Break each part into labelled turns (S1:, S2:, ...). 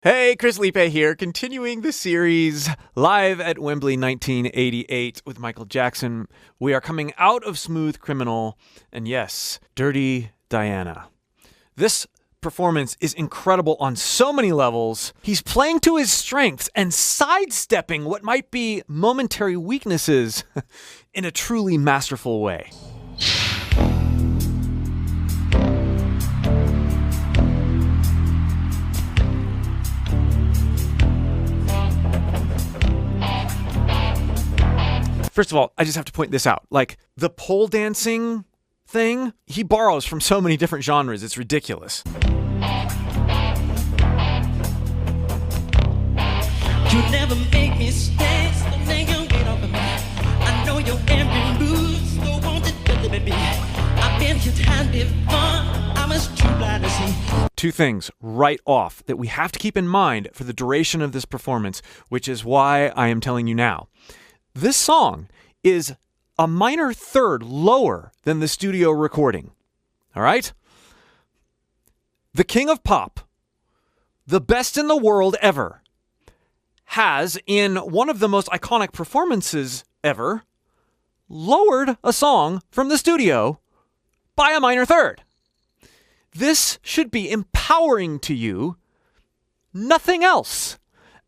S1: Hey, Chris Liepe here, continuing the series live at Wembley 1988 with Michael Jackson. We are coming out of Smooth Criminal and yes, Dirty Diana. This performance is incredible on so many levels. He's playing to his strengths and sidestepping what might be momentary weaknesses in a truly masterful way. First of all, I just have to point this out. Like, the pole dancing thing, he borrows from so many different genres, it's ridiculous.
S2: You never make mistakes, so nigga, wait off of me. I know your every move, so won't it really, baby? I've been here time before, I'm as true blind as he.
S1: Two things right off that we have to keep in mind for the duration of this performance, which is why I am telling you now. This song is a minor third lower than the studio recording. All right? The king of pop, the best in the world ever, has, in one of the most iconic performances ever, lowered a song from the studio by a minor third. This should be empowering to you, nothing else.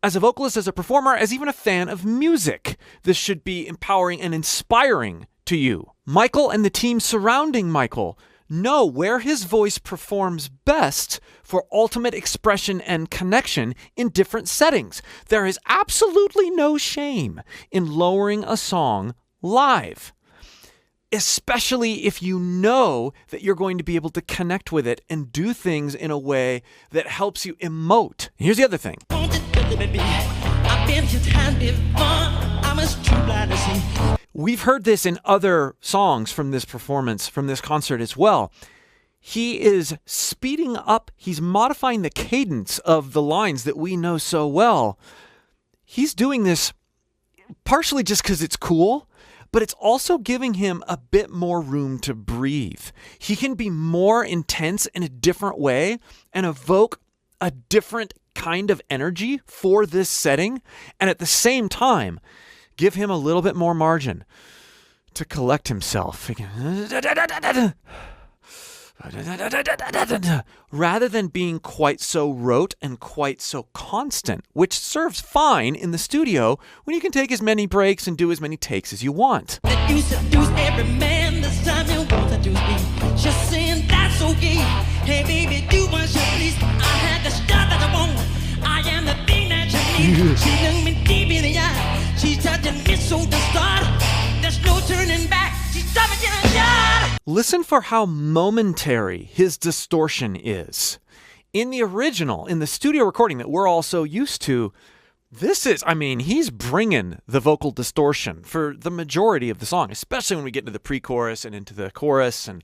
S1: As a vocalist, as a performer, as even a fan of music, this should be empowering and inspiring to you. Michael and the team surrounding Michael know where his voice performs best for ultimate expression and connection in different settings. There is absolutely no shame in lowering a song live, especially if you know that you're going to be able to connect with it and do things in a way that helps you emote. Here's the other thing. We've heard this in other songs from this performance, from this concert as well. He is speeding up, he's modifying the cadence of the lines that we know so well. He's doing this partially just because it's cool, but it's also giving him a bit more room to breathe. He can be more intense in a different way and evoke a different kind of energy for this setting, and at the same time, give him a little bit more margin to collect himself. Rather than being quite so rote and quite so constant, which serves fine in the studio when you can take as many breaks and do as many takes as you want.
S2: You seduce every man, this time you won't seduce me. Just saying that's okay. Hey baby, do what you please. I had the stuff that I want. I am the thing that you need. She looked me deep in the eye. She's touching me so the start. There's no turning back. She's stopping in a yard.
S1: Listen for how momentary his distortion is. In the original, in the studio recording that we're all so used to, he's bringing the vocal distortion for the majority of the song, especially when we get into the pre-chorus and into the chorus and,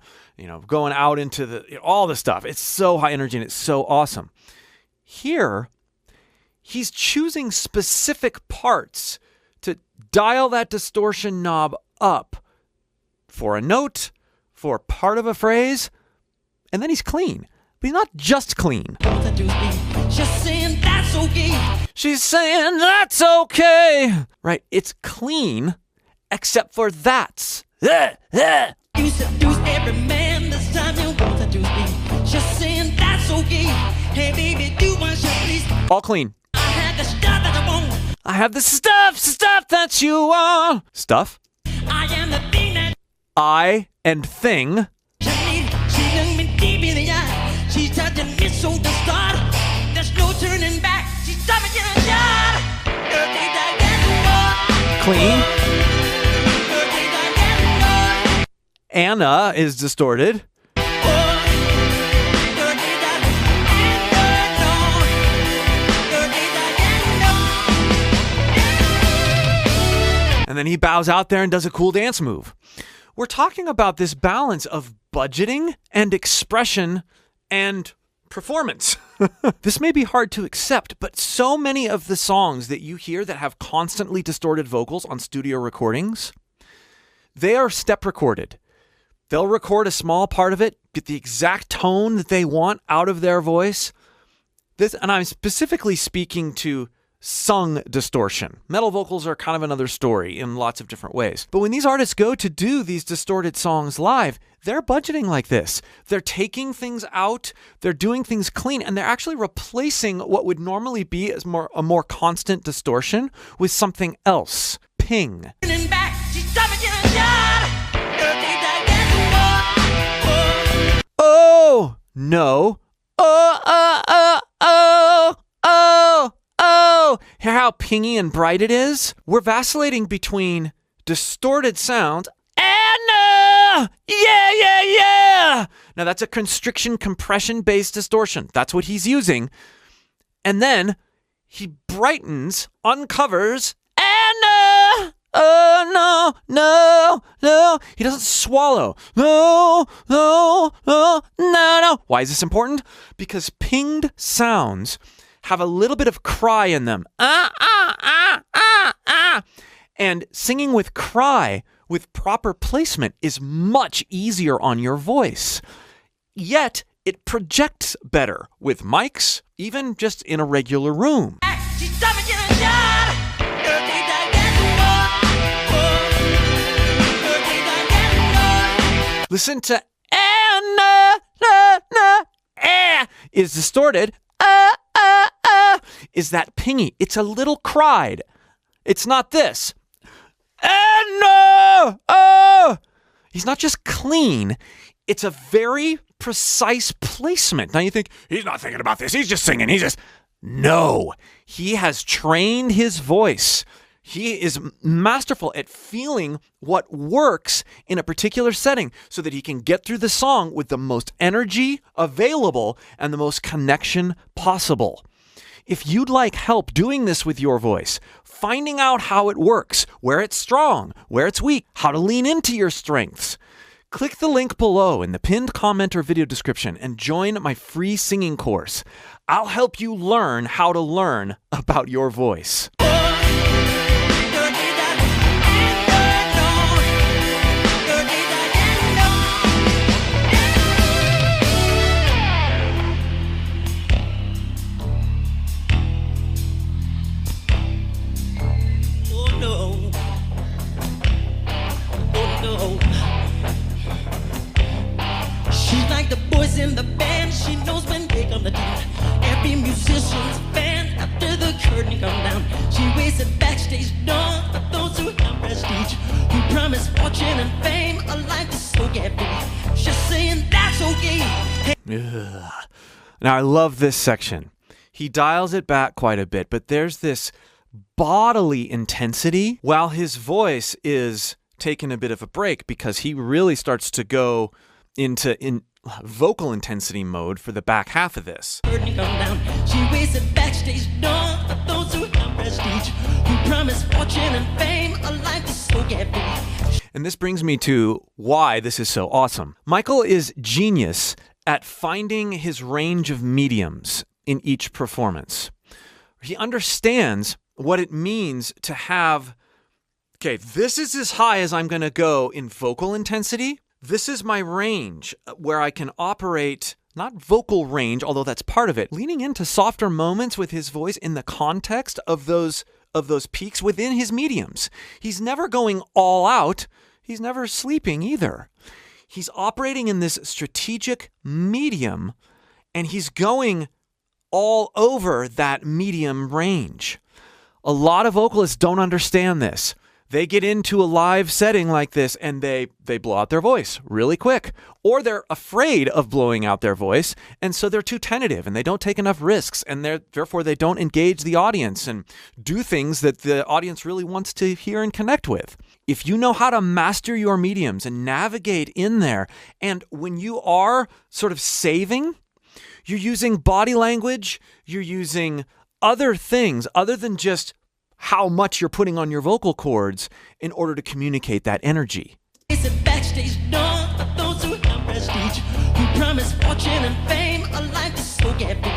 S1: going out into all the stuff. It's so high energy and it's so awesome. Here, he's choosing specific parts to dial that distortion knob up for a note, for part of a phrase, and then he's clean. But he's not just clean.
S2: She's saying that's okay.
S1: She's saying that's okay. Right, it's clean, except for that's.
S2: You seduce every man, this time you won't seduce me. She's saying that's okay. Hey baby, do what you please.
S1: All clean.
S2: I had the stuff that I want.
S1: I have the stuff that you want. Stuff?
S2: I am the thing that
S1: I and thing.
S2: you need. She looked me deep in the eye. She's touching me so the start. There's no turning back. She's stopping in a yard.
S1: Clean. Anna is distorted. And then he bows out there and does a cool dance move. We're talking about this balance of budgeting and expression and performance. This may be hard to accept, but so many of the songs that you hear that have constantly distorted vocals on studio recordings, they are step recorded. They'll record a small part of it, get the exact tone that they want out of their voice, This, and I'm specifically speaking to sung distortion. Metal vocals are kind of another story in lots of different ways. But when these artists go to do these distorted songs live, they're budgeting like this. They're taking things out, they're doing things clean, and they're actually replacing what would normally be as a more constant distortion with something else. Ping. Oh, no. Oh, hear how pingy and bright it is? We're vacillating between distorted sounds and yeah. Now that's a constriction compression based distortion. That's what he's using. And then he brightens, uncovers, and no. He doesn't swallow. No. Why is this important? Because pinged sounds have a little bit of cry in them. And singing with cry, with proper placement, is much easier on your voice. Yet, it projects better with mics, even just in a regular room. Listen to is distorted. Is that pingy? It's a little cried. It's not this. He's not just clean. It's a very precise placement. Now you think, he's not thinking about this. He's just singing. No. He has trained his voice. He is masterful at feeling what works in a particular setting so that he can get through the song with the most energy available and the most connection possible. If you'd like help doing this with your voice, finding out how it works, where it's strong, where it's weak, how to lean into your strengths, click the link below in the pinned comment or video description and join my free singing course. I'll help you learn how to learn about your voice.
S2: In the band, she knows when they come to town. Every musician's fan after the curtain come down. She waits at backstage door for those who have prestige, who promise fortune and fame, a life that's so carefree. She's saying that's okay.
S1: Now I love this section. He dials it back quite a bit, but there's this bodily intensity while his voice is taking a bit of a break because he really starts to go into vocal intensity mode for the back half of this.
S2: She waits at backstage door for those who have prestige, who promise fortune and fame, a life that's so carefree.
S1: And this brings me to why this is so awesome. Michael is genius at finding his range of mediums in each performance. He understands what it means to have, okay, this is as high as I'm going to go in vocal intensity. This is my range where I can operate, not vocal range, although that's part of it, leaning into softer moments with his voice in the context of those peaks within his mediums. He's never going all out. He's never sleeping either. He's operating in this strategic medium, and he's going all over that medium range. A lot of vocalists don't understand this. They get into a live setting like this and they blow out their voice really quick, or they're afraid of blowing out their voice, and so they're too tentative and they don't take enough risks, and therefore they don't engage the audience and do things that the audience really wants to hear and connect with. If you know how to master your mediums and navigate in there, and when you are sort of saving, you're using body language, you're using other things other than just how much you're putting on your vocal cords in order to communicate that energy.
S2: It's a backstage door for those who have prestige, who promise fortune and fame, a life that's so carefree.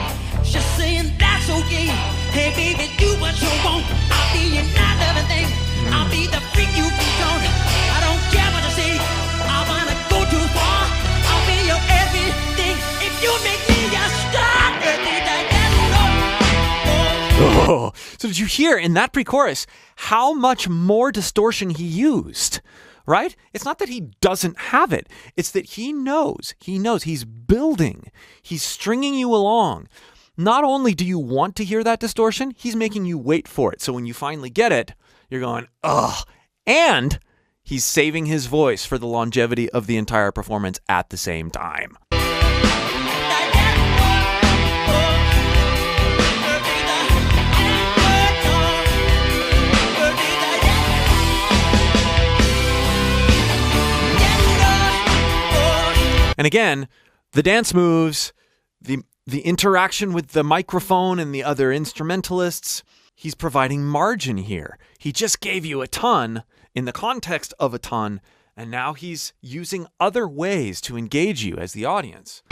S2: She's saying that's okay. Hey baby, do what you want. I'll be your night everything. I'll be the freak you beat on. I don't care what you say. I wanna go too far. I'll be your everything. If you make me a star, everything I can know.
S1: Oh. So did you hear in that pre-chorus how much more distortion he used? Right? It's not that he doesn't have it. It's that he knows. He's building. He's stringing you along. Not only do you want to hear that distortion, he's making you wait for it. So when you finally get it, you're going, ugh. And he's saving his voice for the longevity of the entire performance at the same time. And again, the dance moves, the interaction with the microphone and the other instrumentalists, he's providing margin here. He just gave you a ton in the context of a ton, and now he's using other ways to engage you as the audience.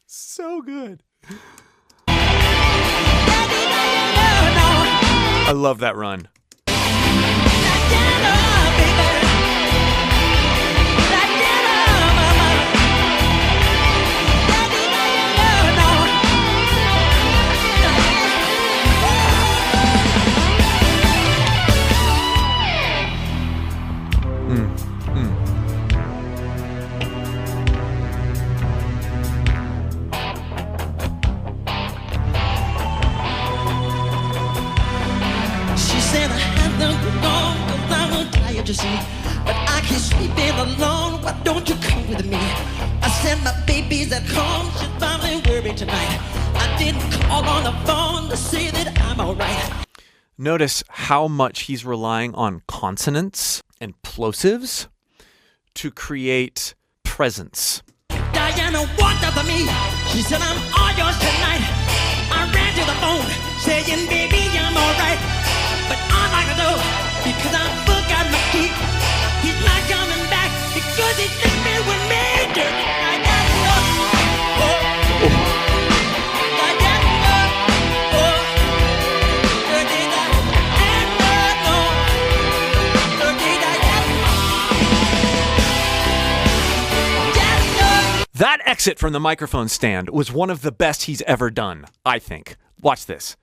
S1: So good. I love that run.
S2: You see, but I can't sleep in alone. Why don't you come with me? I said my baby's at home. She's probably worried tonight. I didn't call on the phone to say that I'm alright.
S1: Notice how much he's relying on consonants and plosives to create presence.
S2: Diana walked up to me. She said, I'm all yours tonight. I ran to the phone saying, baby, I'm alright. But I'm not gonna know because I forgot my key. He's not coming back because he's sleeping with me. I got
S1: That exit from the microphone stand was one of the best he's ever done, I think. Watch this.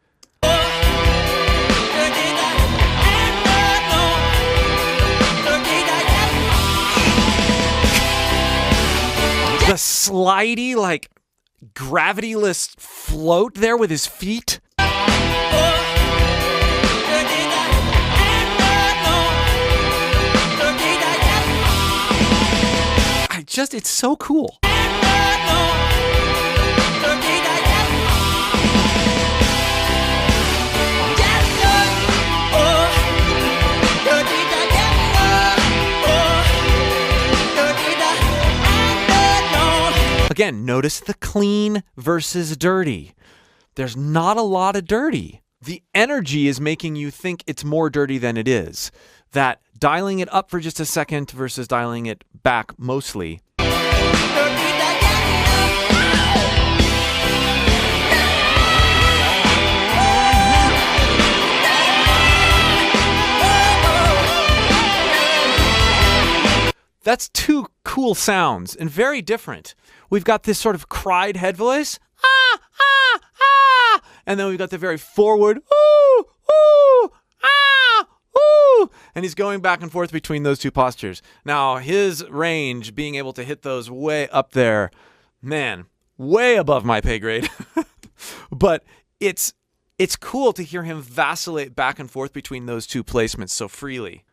S1: The slidey, like, gravityless float there with his feet. It's so cool. Again, notice the clean versus dirty. There's not a lot of dirty. The energy is making you think it's more dirty than it is. That dialing it up for just a second versus dialing it back mostly. That's two cool sounds and very different. We've got this sort of cried head voice, ah, ah, ah, and then we've got the very forward, ooh, ooh, ah, ooh, and he's going back and forth between those two postures. Now, his range, being able to hit those way up there, man, way above my pay grade. But it's cool to hear him vacillate back and forth between those two placements so freely.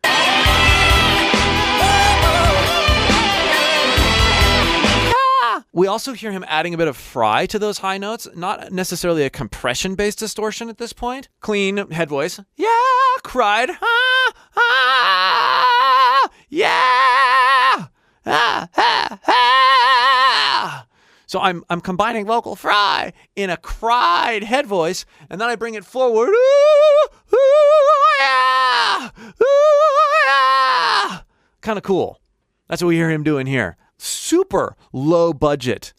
S1: We also hear him adding a bit of fry to those high notes, not necessarily a compression-based distortion at this point. Clean head voice. Yeah, cried. Ah, ah, yeah. Ah, ah, ah. So I'm combining vocal fry in a cried head voice, and then I bring it forward. Ooh, ooh, yeah. kind of cool. That's what we hear him doing here. Super low budget.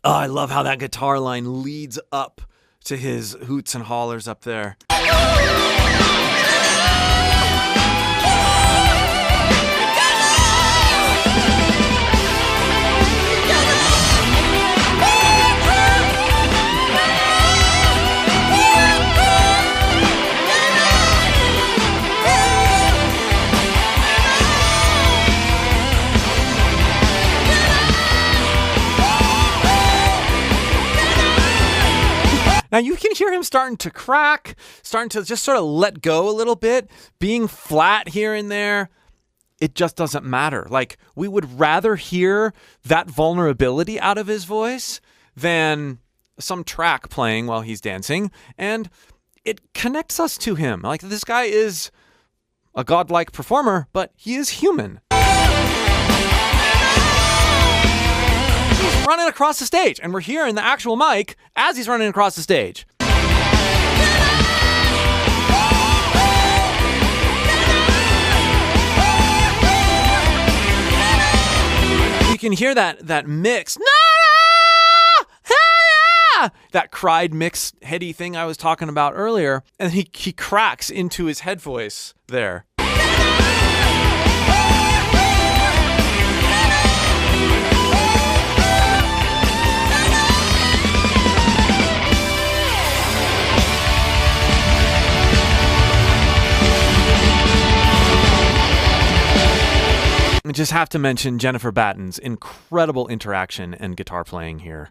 S1: Oh, I love how that guitar line leads up to his hoots and hollers up there. Now you can hear him starting to crack, starting to just sort of let go a little bit, being flat here and there. It just doesn't matter. Like, we would rather hear that vulnerability out of his voice than some track playing while he's dancing. And it connects us to him. Like, this guy is a godlike performer, but he is human. He's running across the stage, and we're hearing the actual mic as he's running across the stage. You can hear that mix. That cried mix heady thing I was talking about earlier, and he cracks into his head voice there. I just have to mention Jennifer Batten's incredible interaction and guitar playing here.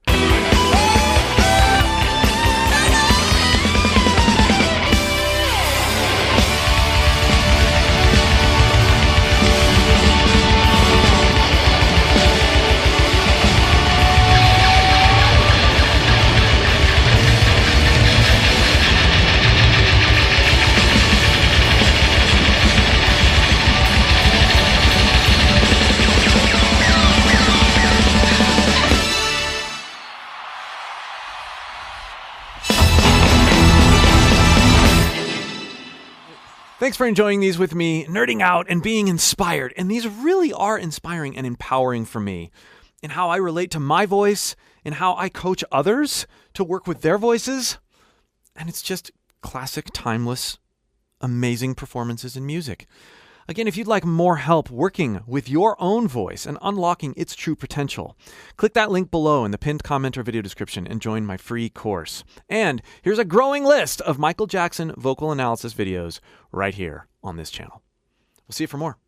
S1: Thanks for enjoying these with me, nerding out and being inspired. And these really are inspiring and empowering for me in how I relate to my voice and how I coach others to work with their voices. And it's just classic, timeless, amazing performances in music. Again, if you'd like more help working with your own voice and unlocking its true potential, click that link below in the pinned comment or video description and join my free course. And here's a growing list of Michael Jackson vocal analysis videos right here on this channel. We'll see you for more.